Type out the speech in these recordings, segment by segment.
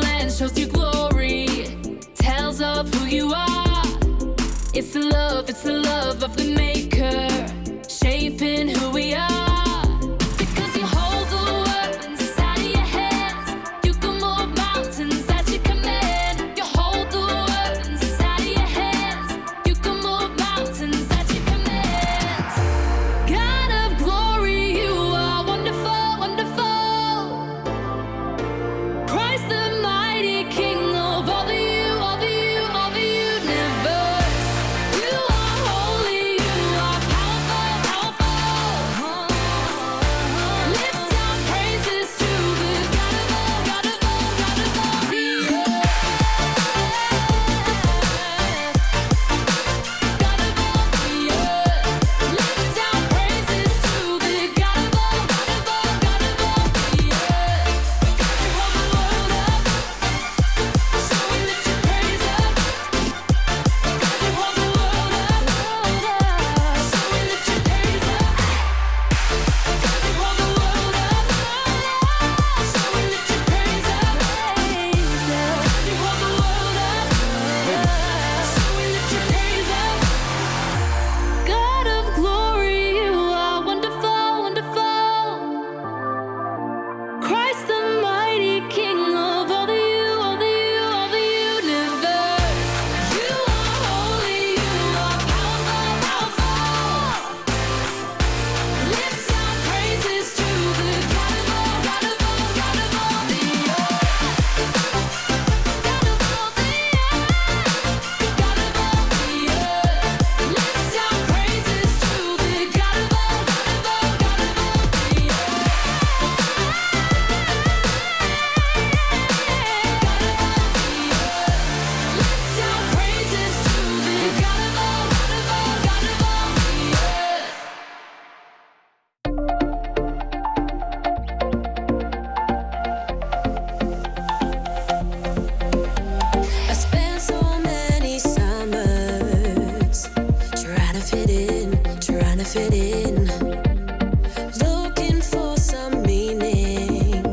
land shows you glory, tells of who you are. It's the love of the Maker, shaping who we are. Because you hold the world inside of your hands, you can move mountains at your command. You hold the world inside of your hands, you can move mountains at your command. God of glory, you are wonderful, wonderful. Christ the mighty King of all the you, all the you, all the universe. You are holy, you are powerful, powerful. Lift our praises to the God of all, God of all, God of all the earth. God of all the earth. Lift our praises to the God of all, God of all, God of all the earth. You hold the world up, so we lift your praise up. You hold the world up, so we lift your praise up. You hold the world up, so we lift your praise up. You hold the world up, so we lift your praise up. God of glory, you are wonderful, wonderful. Christ the mighty King of all the you, all the you, all the universe. You are holy, you are powerful, powerful. Lift our praises to the God of all, God of all, God of all the earth. God of all the earth. God of all the earth. Lift our praises to the God of all, God of all, God of all the earth. Lift our praises to the God of all, God of all, God of all the earth. I spent so many summers trying to fit in, trying to fit in, looking for some meaning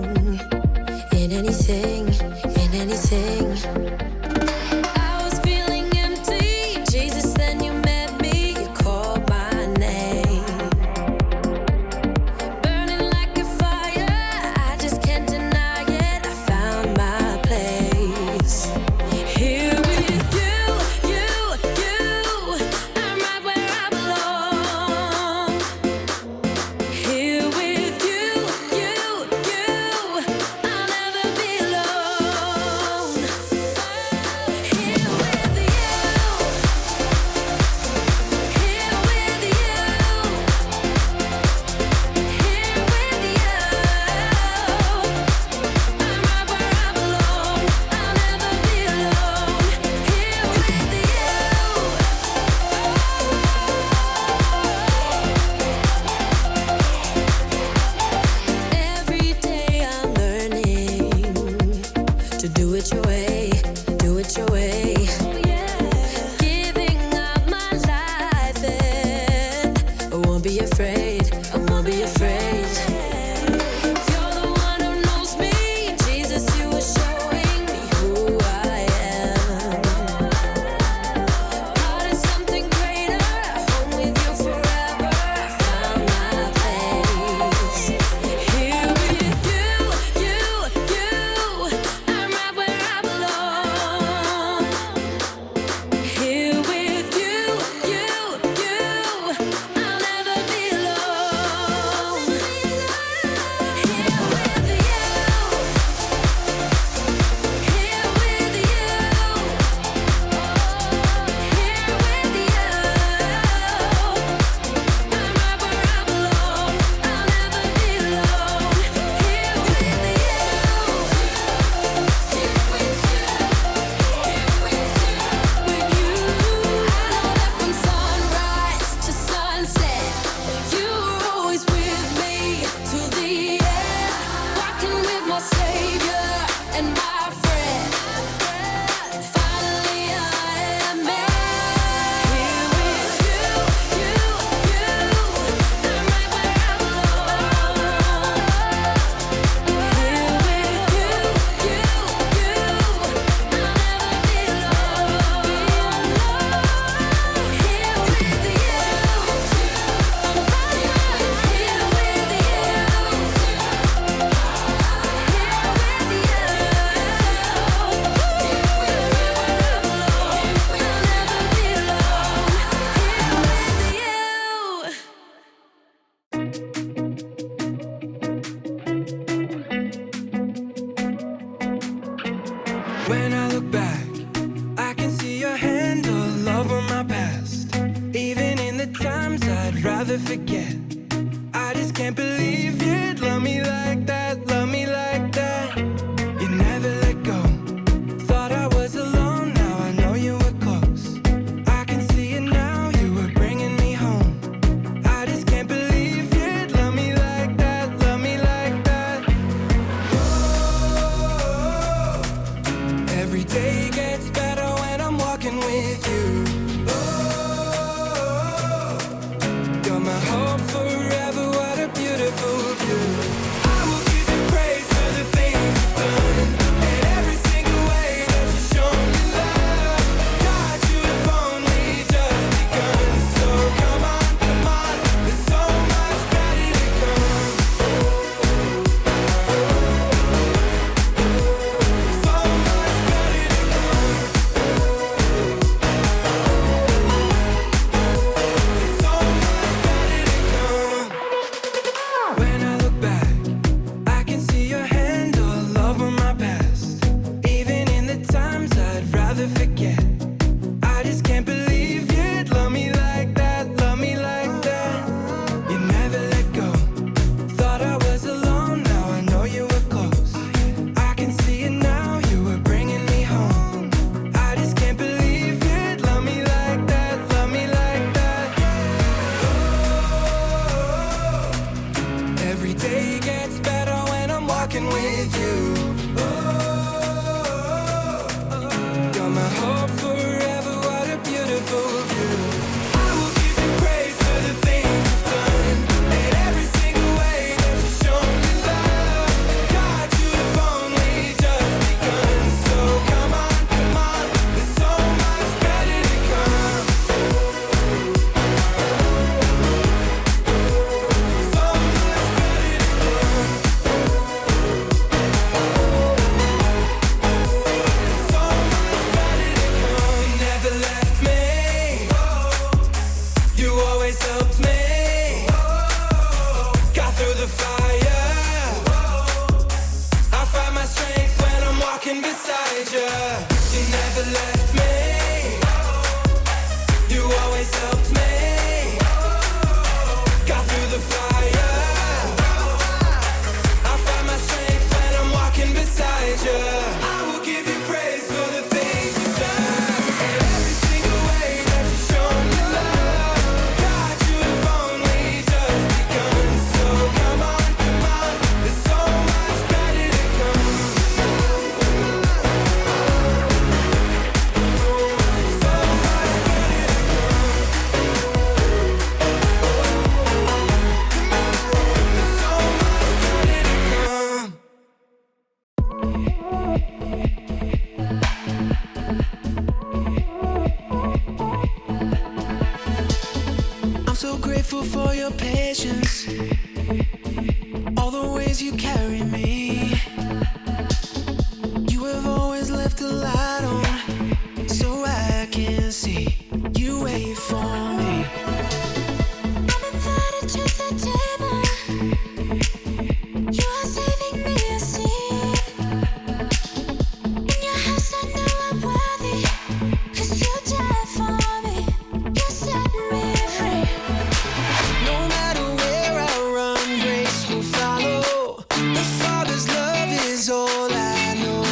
in anything, in anything. I was feeling empty, Jesus, then you met me, you called my name. Burning like a fire, I just can't deny it, I found my place. Here with you, I'm right where I belong. Here with you, I'll never be alone. When I look back, I can see your hand all over my past. Even in the times I'd rather forget, I just can't believe you'd love me like that, love me like that. You never let go. Thought I was alone, now I know you were close. I can see it now, you were bringing me home. I just can't believe you'd love me like that, love me like that. Oh, every day gets better when I'm walking with you. Oh, you're my hope forever, what a beautiful view. I will give you praise for the things you've done, and every single way that you've shown me love. God, you have only just begun, so come on, there's so much better to come. So much better to come. So much better to come. When I look back, I can see your hand all over my past. Even in the times I'd rather forget, I just can't believe you'd love me like that, love me like that. You never let go. Thought I was alone, now I know you were close. I can see it now, you were bringing me home. I just can't believe you'd love me like that, love me like that. Oh, every day gets better when I'm walking with you. Oh, you're my hope forever, what a beautiful view. I will give you praise for the things you've done, and every single way that you've shown me love. God, you have only just begun, so come on, there's so much better to come. So much better to come. So much better to come. You never left me. You always helped me. Got through the fire. I find my strength when I'm walking beside you. You never left me. You always helped me. Got through the fire. I find my strength when I'm walking beside you. I will give you praise for the things you've done, and every single way that you've shown me love. God, you have only just begun, so come on, there's so much better to come. So much better to I'm so grateful for your patience, all the ways you carry me. You have always left a light on, so I can see you wait for me. I'm invited to the table. You are saving me a seat. In your house, I know I'm worthy, 'cause you died for me. You set me free. No matter where I run, grace will follow. The Father's love is all I know.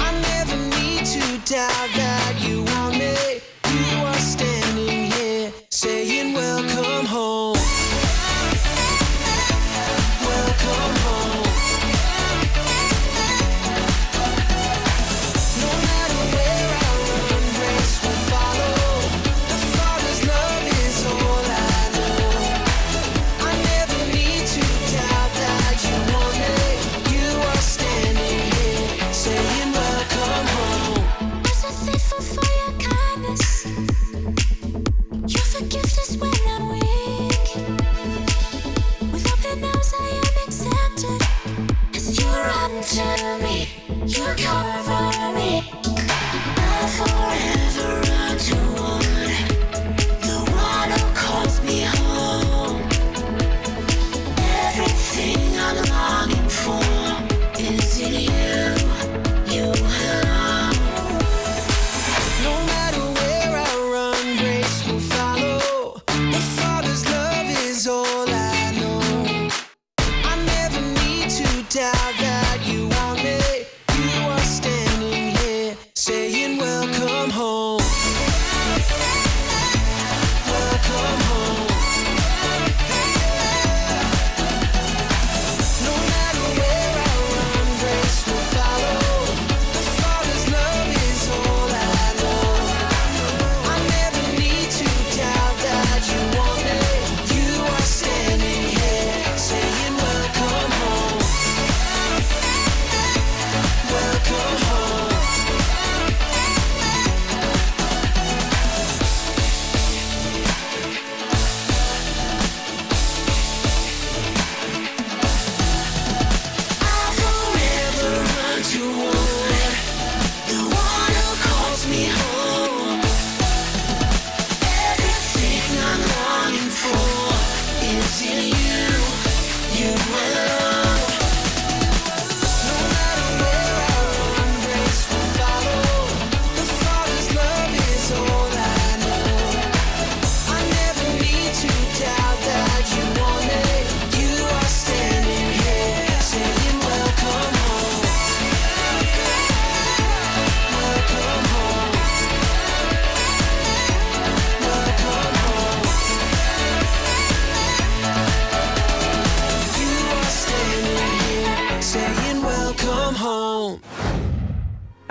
I never need to doubt that you want me. You are standing here saying, welcome home. Welcome home. No matter where I run, grace will follow. The Father's love is all I know. I never need to doubt that you want me. You are standing here saying, welcome home. I'm so thankful for your kindness. Your forgiveness when I'm weak. With open arms I am accepted, 'cause you run to me, you cover me. I forever run toward the one who calls me home. Everything I'm longing for is in you. You have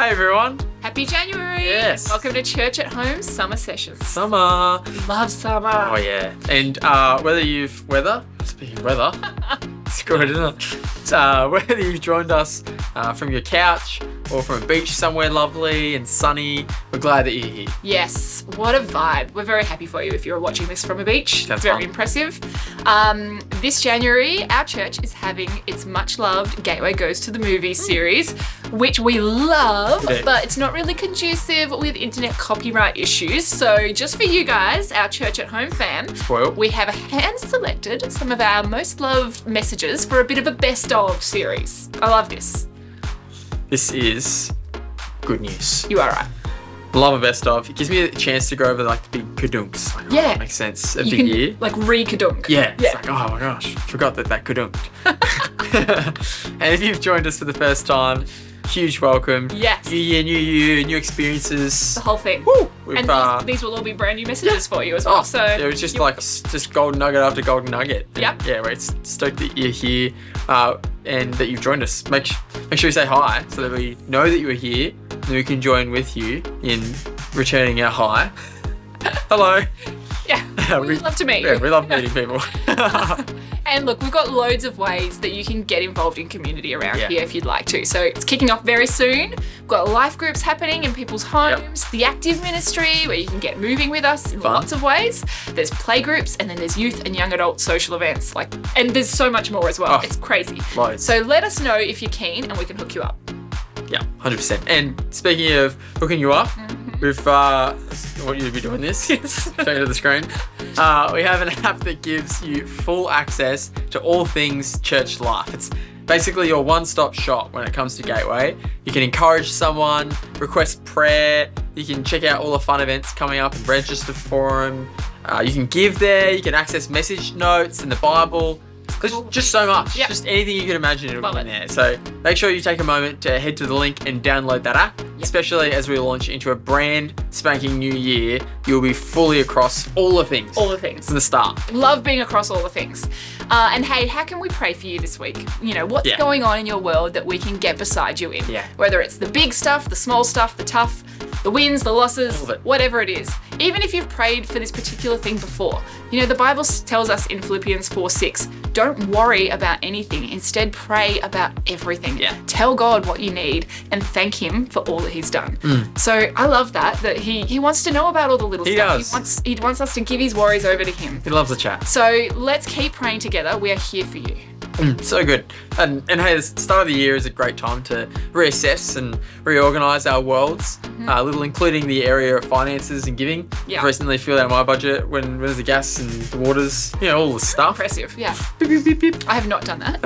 Hey everyone. Happy January. Yes. Welcome to Church at Home Summer Sessions. Summer. Love summer. Oh yeah. And speaking of weather, it's good, isn't it? Whether you've joined us from your couch or from a beach somewhere lovely and sunny, we're glad that you're here. Yes, what a vibe. We're very happy for you if you're watching this from a beach. That's very fun. impressive. This January, our church is having its much loved Gateway Goes to the Movies series, which we love, Okay. but it's not really conducive with internet copyright issues. So just for you guys, our Church at Home fam, Spoiled. we have hand-selected some of our most loved messages for a bit of a best of series. I love this. This is good news. You are right. Love a best of. It gives me a chance to go over like the big kadunks. Like, Yeah. that makes sense. A You big can year. like re-kadunk. Yeah, it's like, oh my gosh, forgot that kadunked. And if you've joined us for the first time, huge welcome. Yes. New year, new you, new experiences. The whole thing. Woo! We've, And these will all be brand new messages for you as well. oh, So it was just like just golden nugget after golden nugget. And Yep. yeah, we're stoked that you're here and that you've joined us. Make sure you say hi so that we know that you're here and we can join with you in returning our hi. Hello. yeah, we would love to meet you. Yeah, we love meeting people. And look, we've got loads of ways that you can get involved in community around Yeah. here if you'd like to. So it's kicking off very soon. We've got life groups happening in people's homes, the active ministry where you can get moving with us in Fun. lots of ways. There's play groups, and then there's youth and young adult social events. And there's so much more as well. Oh, It's crazy. loads. So let us know if you're keen and we can hook you up. Yeah, 100%. And speaking of hooking you up, we've I want you to be doing this. Show you to the screen. We have an app that gives you full access to all things church life. It's basically your one-stop shop when it comes to Gateway. You can encourage someone, request prayer, you can check out all the fun events coming up and register for them. You can give there, you can access message notes and the Bible. There's just so much. Yep. Just anything you can imagine it'll Love be in it. there. So make sure you take a moment to head to the link and download that app, especially as we launch into a brand spanking new year. You'll be fully across all the things All the things. from the start. Love being across all the things. And hey, how can we pray for you this week? You know, what's Yeah. going on in your world that we can get beside you in? Yeah. Whether it's the big stuff, the small stuff, the tough, the wins, the losses, All of it. whatever it is. Even if you've prayed for this particular thing before. You know, the Bible tells us in Philippians 4:6, don't worry about anything. Instead, pray about everything. Yeah. Tell God what you need and thank Him for all that He's done. So I love that He wants to know about all the little He stuff. does. He wants us to give His worries over to Him. He loves a chat. So let's keep praying together. We are here for you. So good. And hey, the start of the year is a great time to reassess and reorganize our worlds, little including the area of finances and giving. Yeah. I've recently filled out my budget when there's the gas and the waters, all the stuff. Impressive. Yeah. Beep, beep, beep, beep. I have not done that.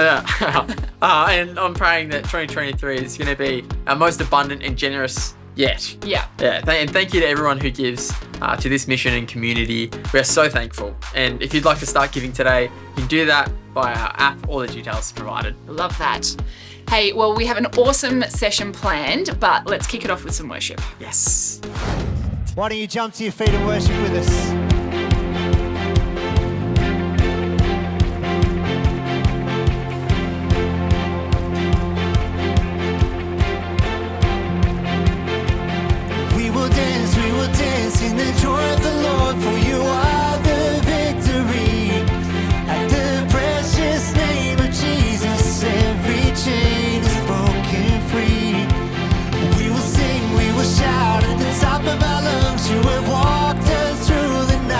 And I'm praying that 2023 is going to be our most abundant and generous yet. Yeah. Yeah, and thank you to everyone who gives to this mission and community. We are so thankful. And if you'd like to start giving today, you can do that via our app. All the details provided. Love that. Hey, well, we have an awesome session planned, but let's kick it off with some worship. Yes. Why don't you jump to your feet and worship with us? We will dance in the joy of the Lord, for you are the victory. At the precious name of Jesus, every chain is broken free. We will sing, we will shout at the top of our lungs. You have walked us through the night.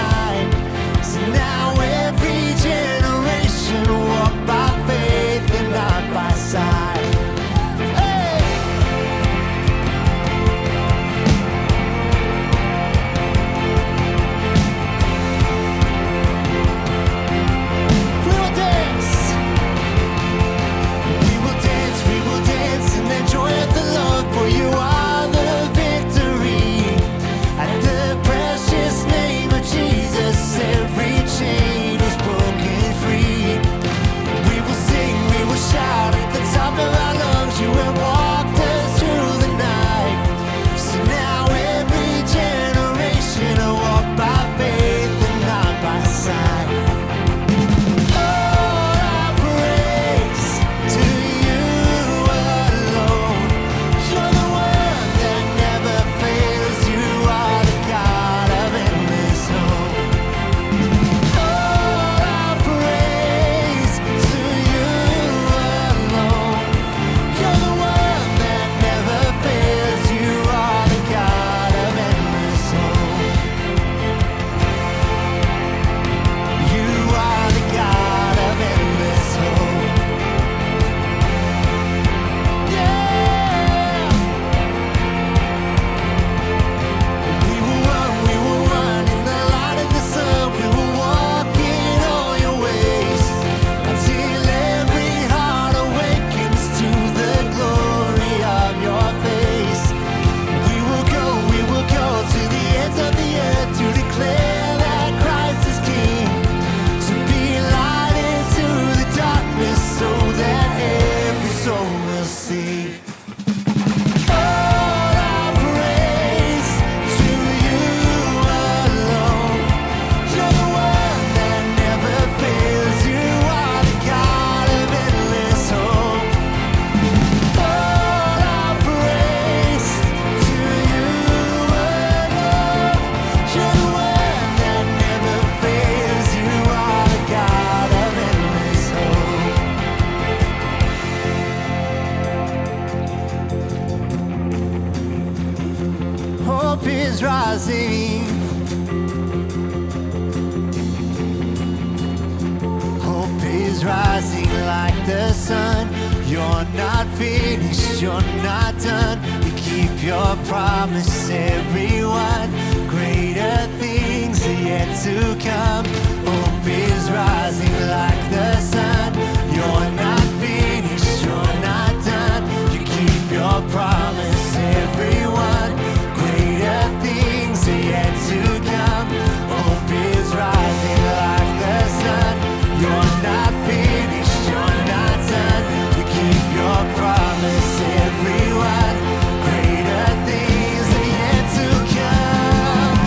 hope is rising. Hope is rising like the sun. You're not finished, you're not done. You keep your promise, everyone. Greater things are yet to come. Hope is rising like the sun. You're not finished, you're not done. You keep your promise, everyone. Greater things are yet to come. Hope is rising like the sun. You're not finished, you're not done. You keep your promise, everyone. Greater things are yet to come.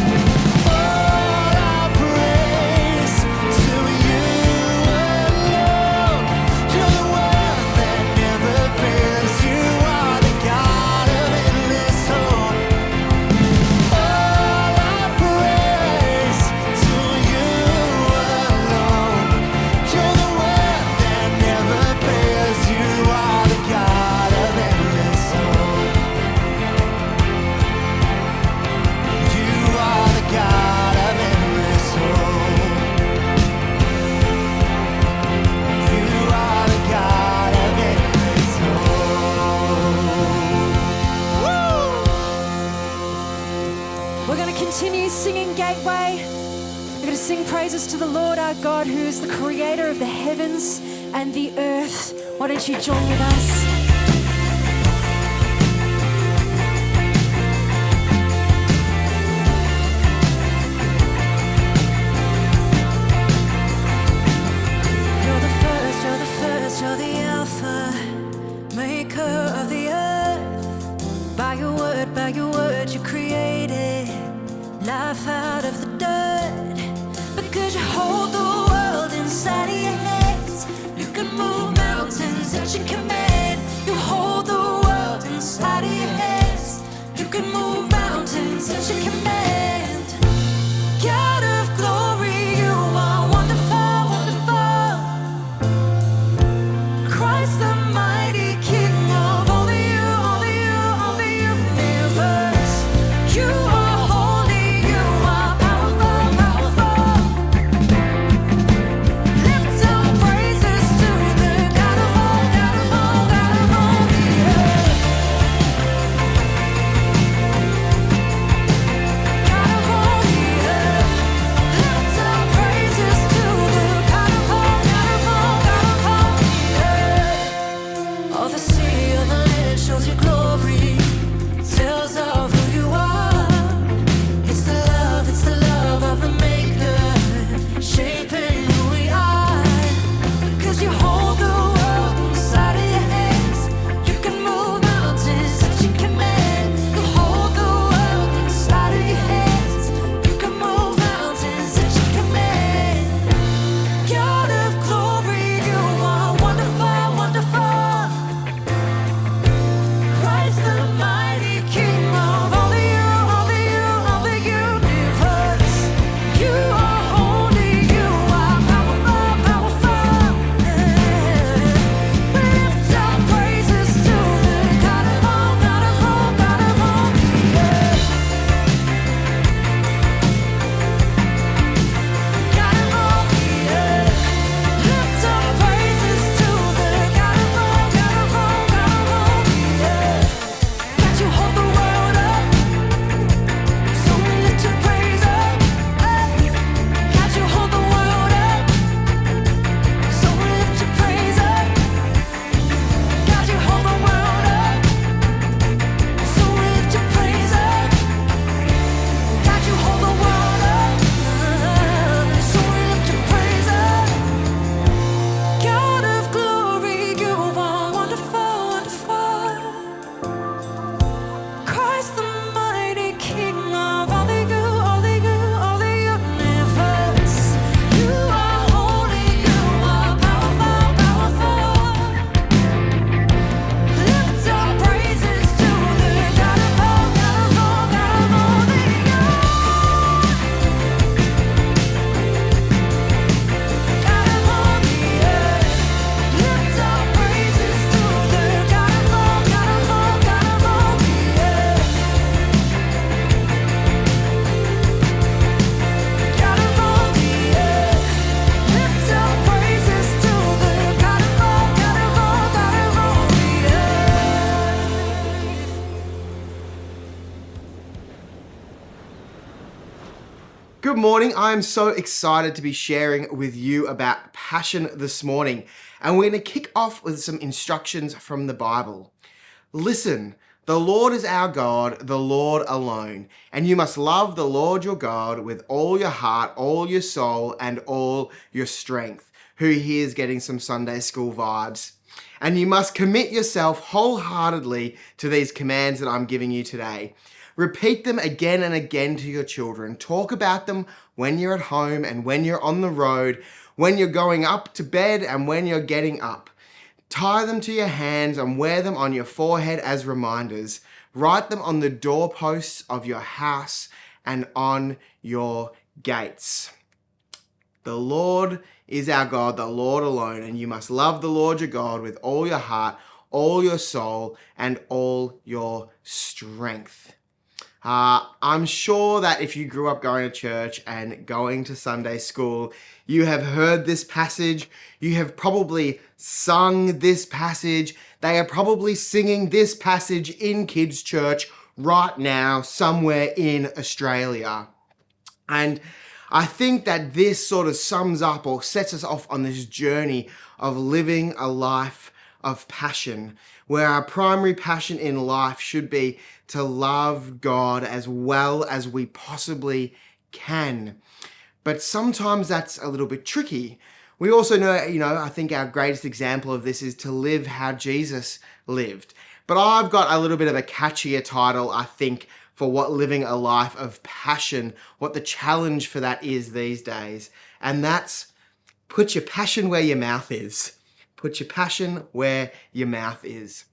All our praise to you alone. You're the one that never fails. You are the God of endless hope. All our praise to you alone. You're the one that never fails. You are the God of endless hope. You are the God of endless hope. You are the God of endless hope. We're going to continue singing Gateway. We're going to sing praises to the Lord our God, who is the creator of the heavens and the earth. Why don't you join with us? You're the first, you're the Alpha, maker of the earth. By your word, you created life out of the dirt. Because you hold the world inside of your hands, you can move mountains at your command. You hold the world inside of your hands, you can move mountains at your command. God of glory, you are wonderful, wonderful. Christ the mighty King of all the universe. You are holy, you are powerful, powerful. Lift our praises to the God of all, God of all, God of all the earth. Good morning. I'm so excited to be sharing with you about passion this morning. And we're going to kick off with some instructions from the Bible. Listen, the Lord is our God, the Lord alone. And you must love the Lord your God with all your heart, all your soul, and all your strength. Who here is getting some Sunday school vibes? And you must commit yourself wholeheartedly to these commands that I'm giving you today. Repeat them again and again to your children. Talk about them when you're at home and when you're on the road, when you're going up to bed and when you're getting up. Tie them to your hands and wear them on your forehead as reminders. Write them on the doorposts of your house and on your gates. The Lord is our God, the Lord alone, and you must love the Lord your God with all your heart, all your soul, and all your strength. I'm sure that if you grew up going to church and going to Sunday school, you have heard this passage. You have probably sung this passage. They are probably singing this passage in kids' church right now, somewhere in Australia. And I think that this sort of sums up or sets us off on this journey of living a life of passion, where our primary passion in life should be to love God as well as we possibly can. But sometimes that's a little bit tricky. We also know, I think our greatest example of this is to live how Jesus lived. But I've got a little bit of a catchier title, I think, for what living a life of passion, what the challenge for that is these days. And that's put your passion where your mouth is. Put your passion where your mouth is.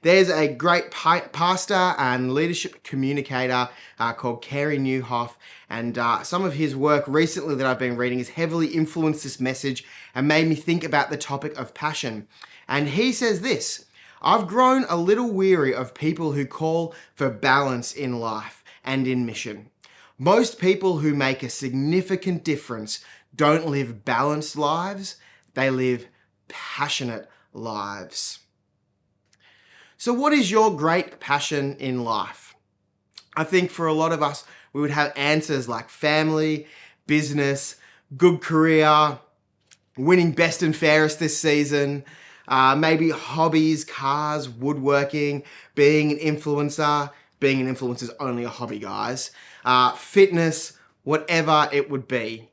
There's a great pastor and leadership communicator called Carey Nieuwhof, and some of his work recently that I've been reading has heavily influenced this message and made me think about the topic of passion. And he says this: I've grown a little weary of people who call for balance in life and in mission. Most people who make a significant difference don't live balanced lives, they live passionate lives. So what is your great passion in life? I think for a lot of us, we would have answers like family, business, good career, winning best and fairest this season, maybe hobbies, cars, woodworking, being an influencer. Being an influencer is only a hobby, guys. Fitness, whatever it would be.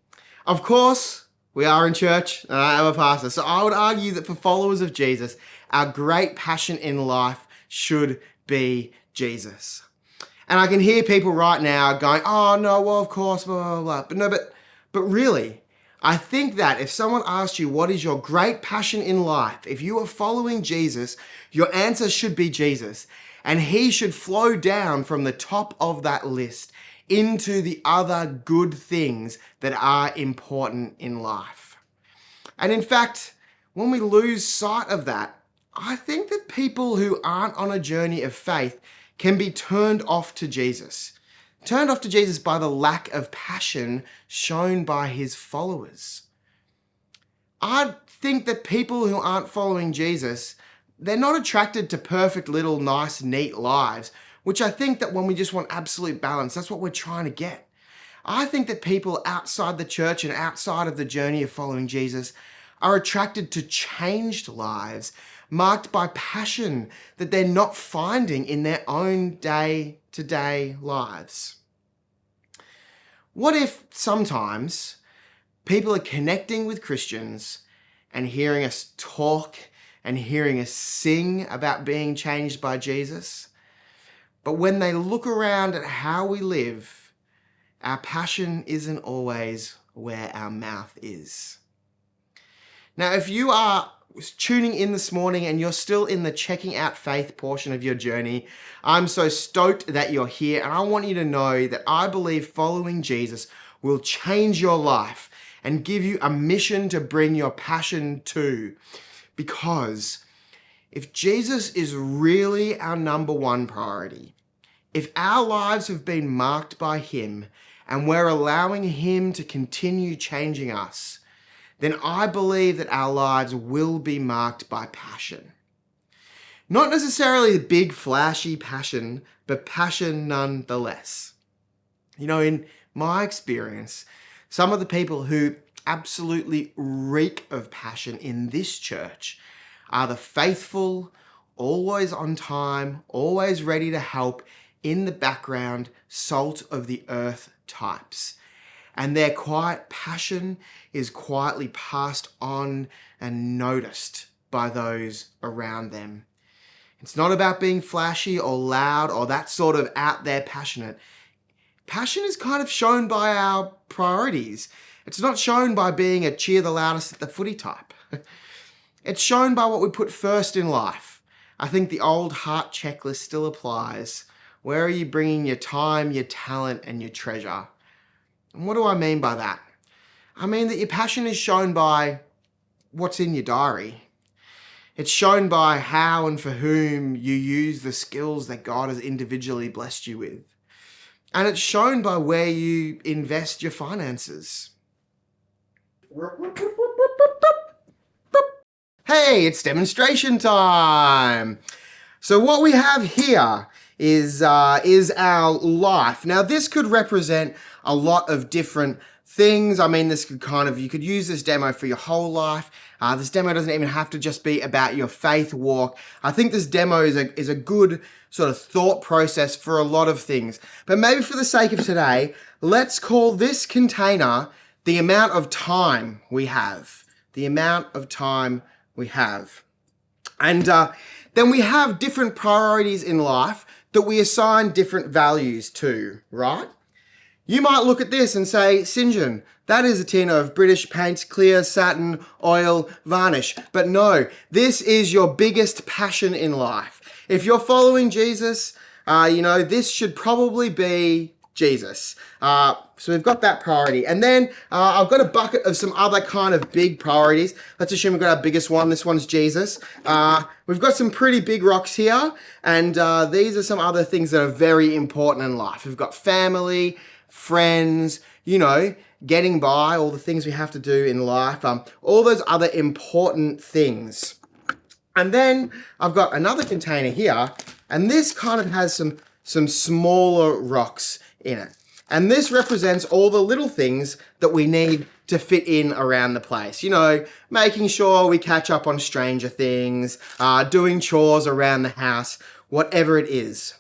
Of course, we are in church and I am a pastor. So I would argue that for followers of Jesus, our great passion in life should be Jesus. And I can hear people right now going, oh no, well of course, blah, blah, blah. But really, I think that if someone asked you what is your great passion in life, if you are following Jesus, your answer should be Jesus. And he should flow down from the top of that list into the other good things that are important in life. And in fact, when we lose sight of that, I think that people who aren't on a journey of faith can be turned off to Jesus. Turned off to Jesus by the lack of passion shown by his followers. I think that people who aren't following Jesus, they're not attracted to perfect little nice, neat lives, which I think that when we just want absolute balance, that's what we're trying to get. I think that people outside the church and outside of the journey of following Jesus are attracted to changed lives, marked by passion that they're not finding in their own day-to-day lives. What if sometimes people are connecting with Christians and hearing us talk and hearing us sing about being changed by Jesus, but when they look around at how we live, our passion isn't always where our mouth is? Now, if you are tuning in this morning and you're still in the checking out faith portion of your journey, I'm so stoked that you're here, and I want you to know that I believe following Jesus will change your life and give you a mission to bring your passion to. Because if Jesus is really our number one priority, if our lives have been marked by him and we're allowing him to continue changing us, then I believe that our lives will be marked by passion. Not necessarily big, flashy passion, but passion nonetheless. In my experience, some of the people who absolutely reek of passion in this church are the faithful, always on time, always ready to help, in the background, salt of the earth types. And their quiet passion is quietly passed on and noticed by those around them. It's not about being flashy or loud or that sort of out there passionate. Passion is kind of shown by our priorities. It's not shown by being a cheer the loudest at the footy type. It's shown by what we put first in life. I think the old heart checklist still applies. Where are you bringing your time, your talent, and your treasure? And what do I mean by that? I mean that your passion is shown by what's in your diary. It's shown by how and for whom you use the skills that God has individually blessed you with. And it's shown by where you invest your finances. Hey, it's demonstration time. So what we have here is our life. Now this could represent a lot of different things. I mean, this could you could use this demo for your whole life. This demo doesn't even have to just be about your faith walk. I think this demo is a good sort of thought process for a lot of things. But maybe for the sake of today, let's call this container the amount of time we have. The amount of time we have. And then we have different priorities in life that we assign different values to, right? You might look at this and say, St. John, that is a tin of British paints, clear, satin, oil, varnish. But no, this is your biggest passion in life. If you're following Jesus, this should probably be Jesus. So we've got that priority. And then I've got a bucket of some other kind of big priorities. Let's assume we've got our biggest one. This one's Jesus. We've got some pretty big rocks here. And these are some other things that are very important in life. We've got family, friends, getting by, all the things we have to do in life, all those other important things. And then I've got another container here, and this kind of has some smaller rocks in it. And this represents all the little things that we need to fit in around the place. Making sure we catch up on Stranger Things, doing chores around the house, whatever it is.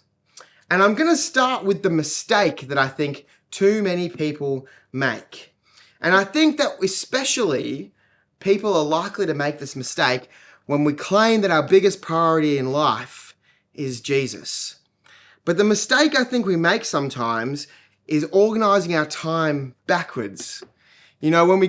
And I'm going to start with the mistake that I think too many people make. And I think that especially people are likely to make this mistake when we claim that our biggest priority in life is Jesus. But the mistake I think we make sometimes is organizing our time backwards. When we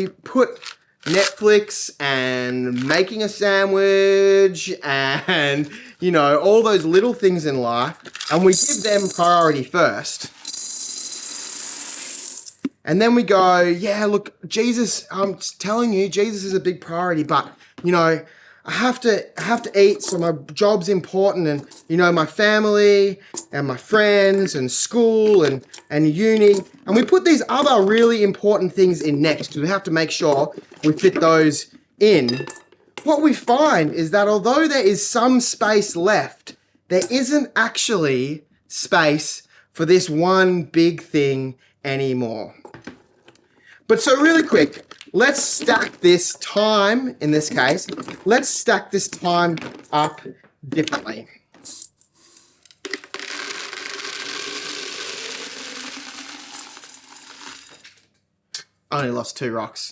put Netflix and making a sandwich and, all those little things in life, and we give them priority first. And then we go, yeah, look, Jesus, I'm telling you, Jesus is a big priority, but, I have to eat, so my job's important, and, my family and my friends and school and uni. And we put these other really important things in next because we have to make sure we fit those in. What we find is that although there is some space left, there isn't actually space for this one big thing anymore. But so really quick, let's stack this time, in this case, let's stack this time up differently. I only lost 2 rocks.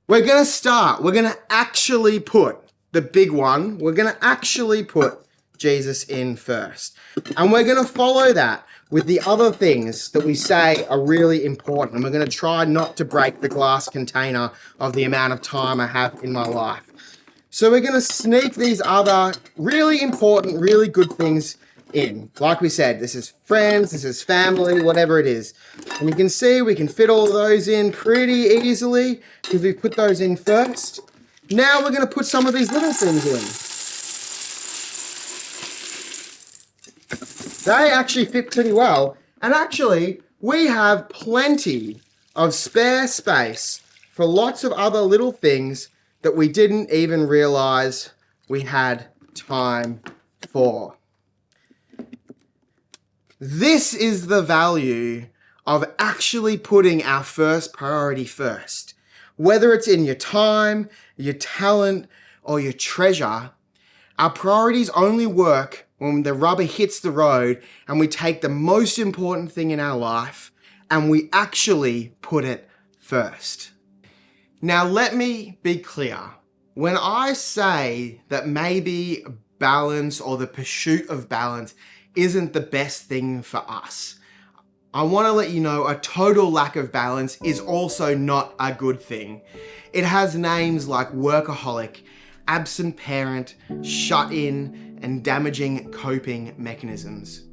We're going to actually put the big one, we're going to actually put Jesus in first. And we're going to follow that with the other things that we say are really important. And we're going to try not to break the glass container of the amount of time I have in my life. So we're going to sneak these other really important, really good things in. Like we said, this is friends, this is family, whatever it is. And you can see we can fit all those in pretty easily because we've put those in first. Now we're going to put some of these little things in. They actually fit pretty well. And actually, we have plenty of spare space for lots of other little things that we didn't even realize we had time for. This is the value of actually putting our first priority first. Whether it's in your time, your talent, or your treasure, our priorities only work when the rubber hits the road and we take the most important thing in our life and we actually put it first. Now, let me be clear. When I say that maybe balance or the pursuit of balance isn't the best thing for us, I want to let you know a total lack of balance is also not a good thing. It has names like workaholic, absent parent, shut in, and damaging coping mechanisms.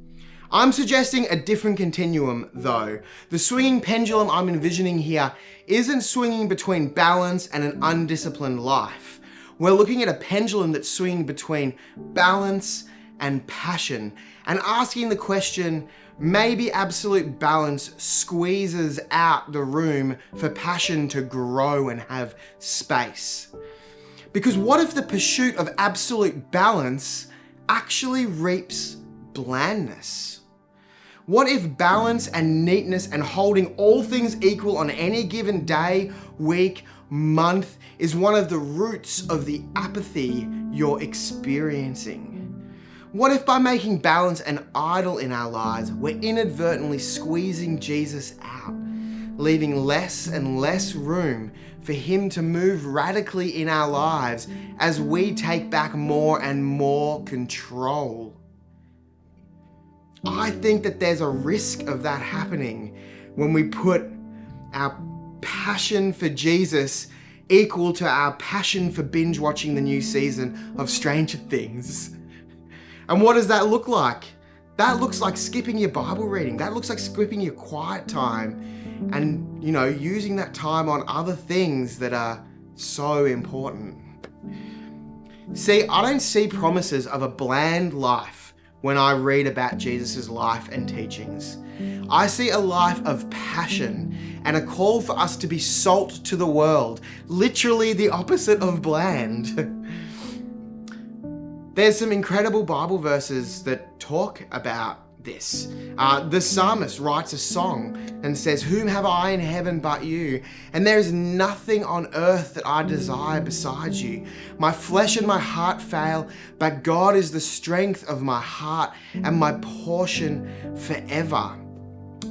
I'm suggesting a different continuum though. The swinging pendulum I'm envisioning here isn't swinging between balance and an undisciplined life. We're looking at a pendulum that's swinging between balance and passion and asking the question, maybe absolute balance squeezes out the room for passion to grow and have space. Because what if the pursuit of absolute balance actually reaps blandness? What if balance and neatness and holding all things equal on any given day, week, month is one of the roots of the apathy you're experiencing? What if by making balance an idol in our lives, we're inadvertently squeezing Jesus out, leaving less and less room for him to move radically in our lives as we take back more and more control? I think that there's a risk of that happening when we put our passion for Jesus equal to our passion for binge watching the new season of Stranger Things. And what does that look like? That looks like skipping your Bible reading. That looks like skipping your quiet time and, using that time on other things that are so important. See, I don't see promises of a bland life when I read about Jesus' life and teachings. I see a life of passion and a call for us to be salt to the world, literally the opposite of bland. There's some incredible Bible verses that talk about this. The psalmist writes a song and says, "Whom have I in heaven but you? And there is nothing on earth that I desire besides you. My flesh and my heart fail, but God is the strength of my heart and my portion forever."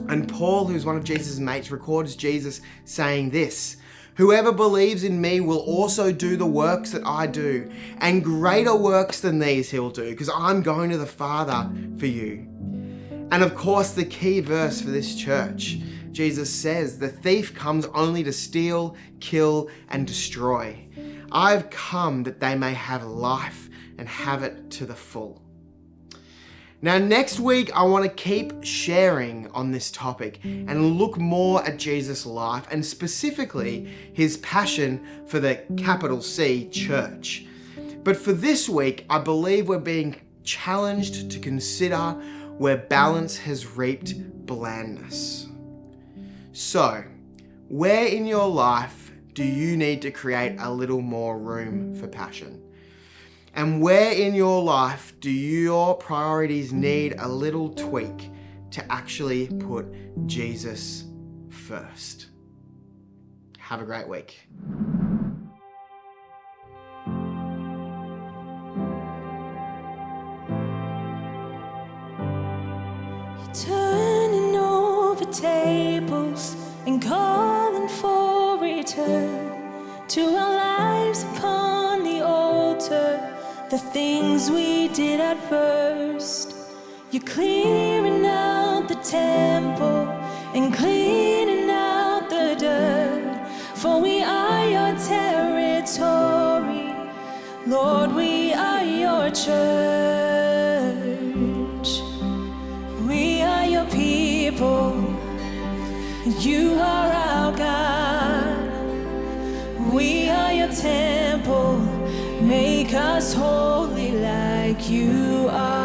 And Paul, who's one of Jesus' mates, records Jesus saying this, "Whoever believes in me will also do the works that I do, and greater works than these he'll do, because I'm going to the Father for you." And of course, the key verse for this church, Jesus says, "The thief comes only to steal, kill, and destroy. I've come that they may have life and have it to the full." Now, next week, I want to keep sharing on this topic and look more at Jesus' life and specifically his passion for the capital C church. But for this week, I believe we're being challenged to consider where balance has reaped blandness. So, where in your life do you need to create a little more room for passion? And where in your life do your priorities need a little tweak to actually put Jesus first? Have a great week. Turning over tables and calling for return to our lives upon the altar. The things we did at first, you're clearing out the temple and cleaning out the dirt. For we are your territory, Lord, we are your church. We are your people, you are our God. We are your temple, make us holy like you are.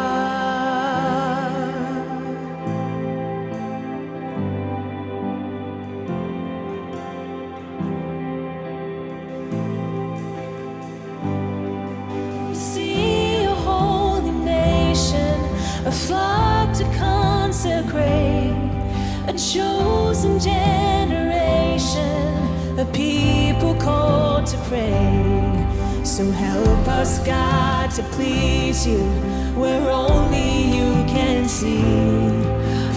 We see a holy nation, a flock to consecrate, a chosen generation, a people called to pray. So help us, God, to please you where only you can see.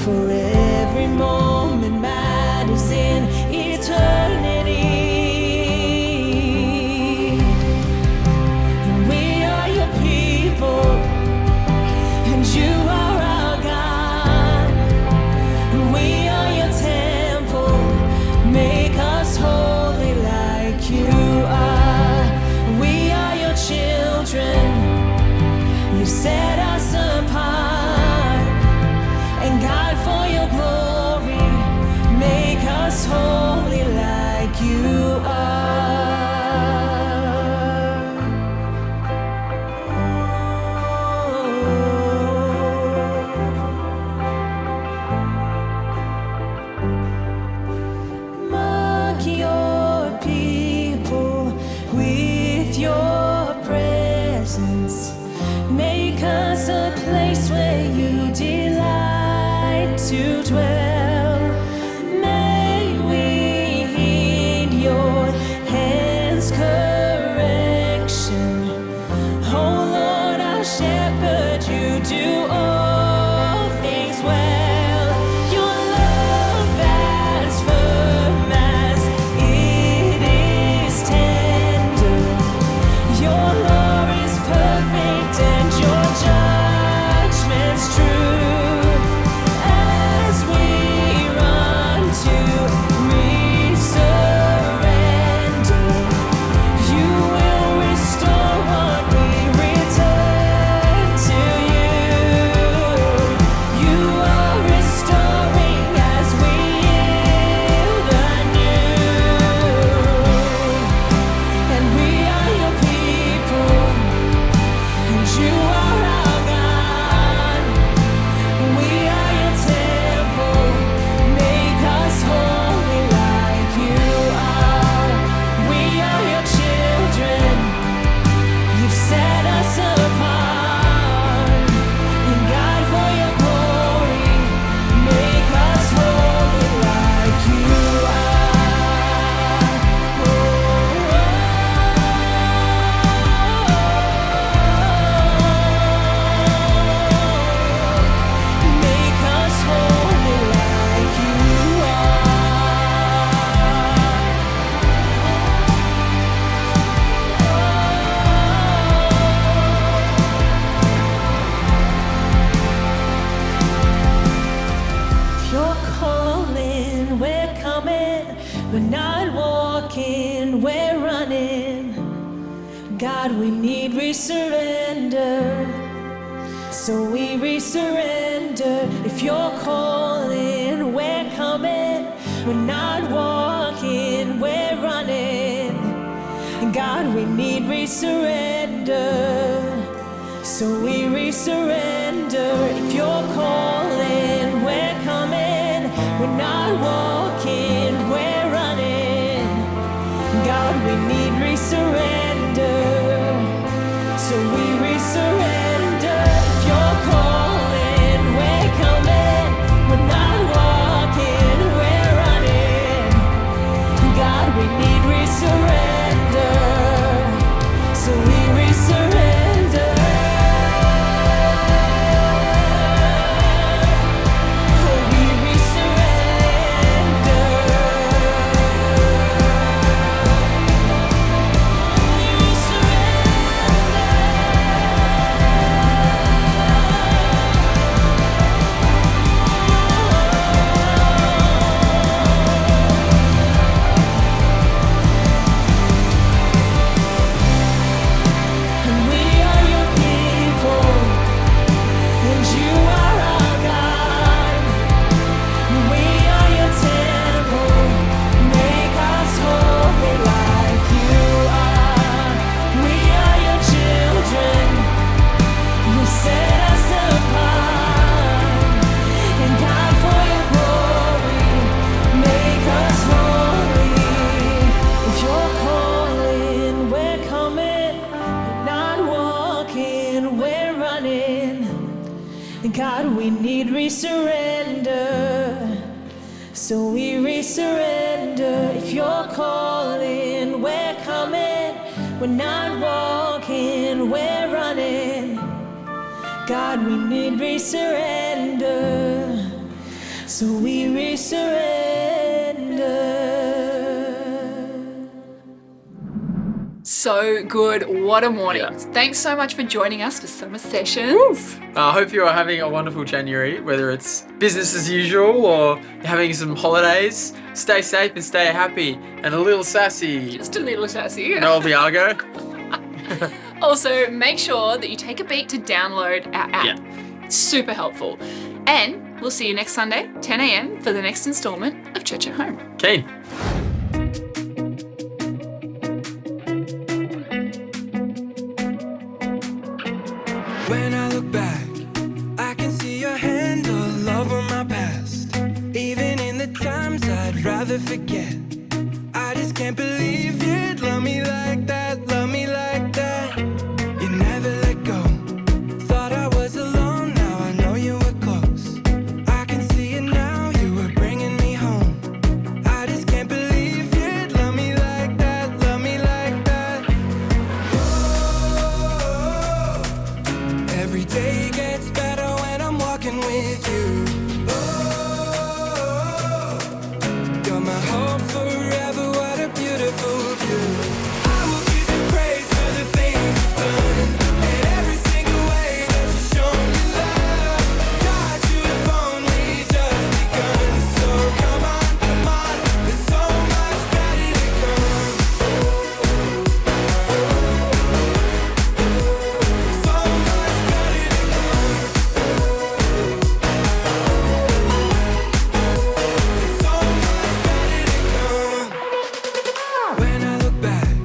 For every moment matters in eternity. We are your people, and you are our God. We are your temple, make us holy like you are. We are your children, you set us apart. And God, for your glory, make us holy like you are. Mark your people with your presence. Make us a place where you delight to dwell. May we heed your hands' correction. Oh Lord, our shepherd, you do all things well. Your love as firm as it is tender. Your law is perfect and your judgment's true. As we run to resurrender, you will restore what we return to you. You are restoring as we yield anew. And we are your people, and you are our God. We are your temple, make us holy like you are. We are your children, you've set us apart. And God, for your glory, make us holy like you are. Make us holy like you are. If you're calling, we're coming. We're not walking, we're running. God, we need resurrender. So we resurrender. If you're calling, we're coming. We're not walking, we're running. God, we need resurrender. So we resurrender. If you're calling, we're coming. We're not walking, we're running. God, we need resurrender. So we resurrender. If you're calling, we're coming. We're not walking, we're running. God, we need resurrender. So we resurrender. Oh, we resurrender. We And we are your people, and you are our God. We are your temple, make us holy like you are. We are your children, you set us apart. And God, for your glory, make us holy. If you're calling, we're coming. We're not walking, we're running. God, we need resurrender. So we resurrender. If you're calling, we're coming. We're not walking, we're running. God, we need resurrender. So we resurrender. So good. What a morning. Yeah. Thanks so much for joining us for Summer Sessions. I hope you are having a wonderful January, whether it's business as usual or you're having some holidays. Stay safe and stay happy and a little sassy. Just a little sassy. Noel Biago. Also, make sure that you take a beat to download our app. Yeah. It's super helpful. And we'll see you next Sunday, 10 a.m. for the next installment of Church at Home. Keen. When I look back, I can see your hand all over my past. Even in the times I'd rather forget. I just can't believe you'd love me like that, love me like that. You never let go. Thought I was alone, now I know you were close. I can see it now, you were bringing me home. I just can't believe you'd love me like that, love me like that. Oh, every day gets better when I'm walking with you. Oh, you're my hope forever, what a beautiful view. I will give you praise for the things you've done, and every single way that you've shown me love. God, you have only just begun, so come on, there's so much better to come. So much better to come. So much better to come. When I look back,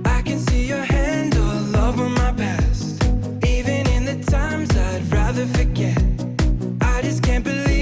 I can see your hand all over my past. Even in the times I'd rather forget. I just can't believe